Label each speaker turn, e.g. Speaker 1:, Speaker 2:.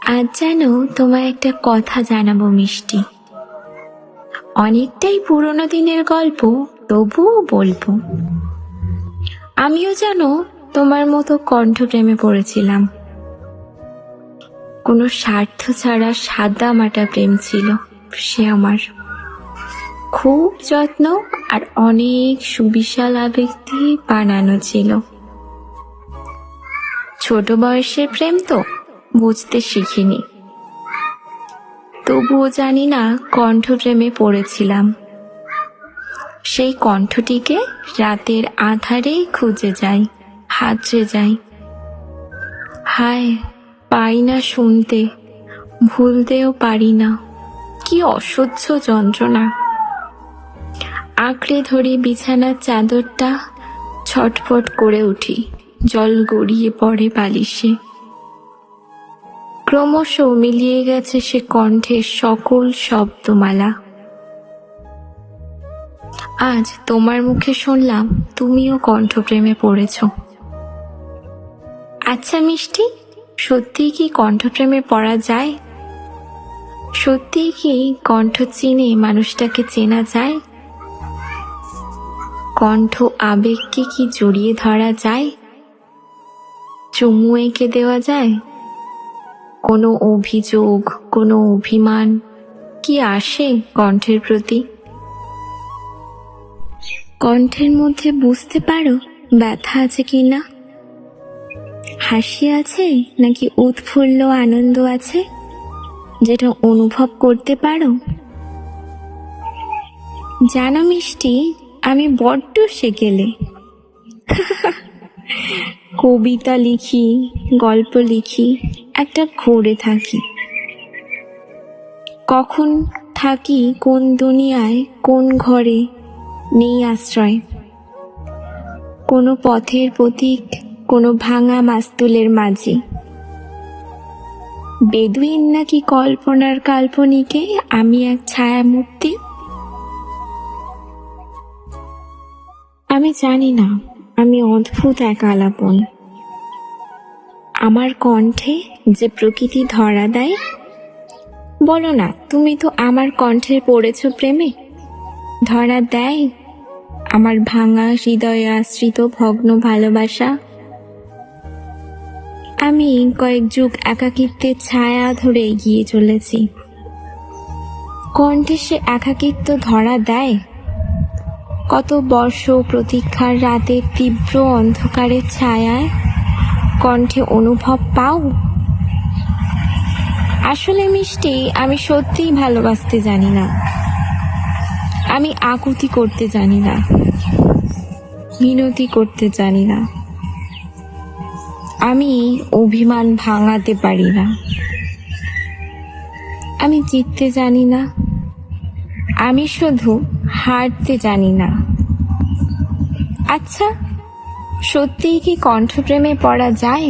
Speaker 1: আজ যেন তোমায় একটা কথা জানাবো মিষ্টি। অনেকটাই পুরোনো দিনের গল্প, তবুও বলবো। আমিও যেন তোমার মতো কণ্ঠপ্রেমে পড়েছিলাম। কোনো স্বার্থ ছাড়া সাদা মাটা প্রেম ছিল সে আমার। খুব যত্ন আর অনেক সুবিশাল আবেগ দিয়ে বানানো ছিল। ছোট বয়সের প্রেম তো বুঝতে শিখিনি, তবুও জানি না কণ্ঠপ্রেমে পড়েছিলাম। সেই কণ্ঠটিকে রাতের আধারেই খুঁজে যাই, হাতড়ে যাই। হায়, পাই না শুনতে, ভুলতেও পারি না। কি অসহ্য যন্ত্রণা। আঁকড়ে ধরি বিছানার চাদরটা, ছটফট করে উঠি, জল গড়িয়ে পড়ে বালিশে। ক্রমশ মিলিয়ে গেছে সে কণ্ঠের সকল শব্দমালা। আজ তোমার মুখে শুনলাম তুমিও কণ্ঠপ্রেমে পড়েছ। আচ্ছা মিষ্টি, সত্যিই কি কণ্ঠপ্রেমে পড়া যায়? সত্যিই কি কণ্ঠ চিনে মানুষটাকে চেনা যায়? কণ্ঠ আবেগকে কি জড়িয়ে ধরা যায়? চুমু এঁকে দেওয়া যায়? কোনো অভিযোগ, কোনো অভিমান কি আসে কণ্ঠের প্রতি? কণ্ঠের মধ্যে বুঝতে পারো ব্যথা আছে কিনা, হাসি আছে নাকি উৎফুল্ল আনন্দ আছে, যেটা অনুভব করতে পারো? জানো মিষ্টি, আমি বড্ড সেকেলে। কবিতা লিখি, গল্প লিখি, একটা ঘুরে থাকি। কখন থাকি কোন দুনিয়ায়, কোন ঘরে নেই আশ্রয়। কোনো পথের প্রতীক, কোনো ভাঙা মাস্তুলের মাঝে। বেদুইন নাকি কল্পনার কাল্পনিকে আমি এক ছায়া মূর্তি। আমি জানি না, আমি অদ্ভুত এক আলাপন। আমার কণ্ঠে যে প্রকৃতি ধরা দেয়। বলো না, তুমি তো আমার কণ্ঠের পড়েছ প্রেমে। ধরা দেয় আমার ভাঙা হৃদয়ে আশ্রিত ভগ্ন ভালোবাসা। আমি কয়েক যুগ একাকিত্বের ছায়া ধরে এগিয়ে চলেছি। কণ্ঠে সে একাকিত্ব ধরা দেয়। কত বর্ষ প্রতীক্ষার রাতের তীব্র অন্ধকারের ছায়ায় কণ্ঠে অনুভব পাও। আসলে মিষ্টি, আমি সত্যিই ভালোবাসতে জানি না। আমি আকুতি করতে জানি না, মিনতি করতে জানি না। আমি অভিমান ভাঙাতে পারি না। আমি জিততে জানি না, আমি শুধু হারতে জানি না। আচ্ছা, সত্যিই কি কণ্ঠপ্রেমে পড়া যায়?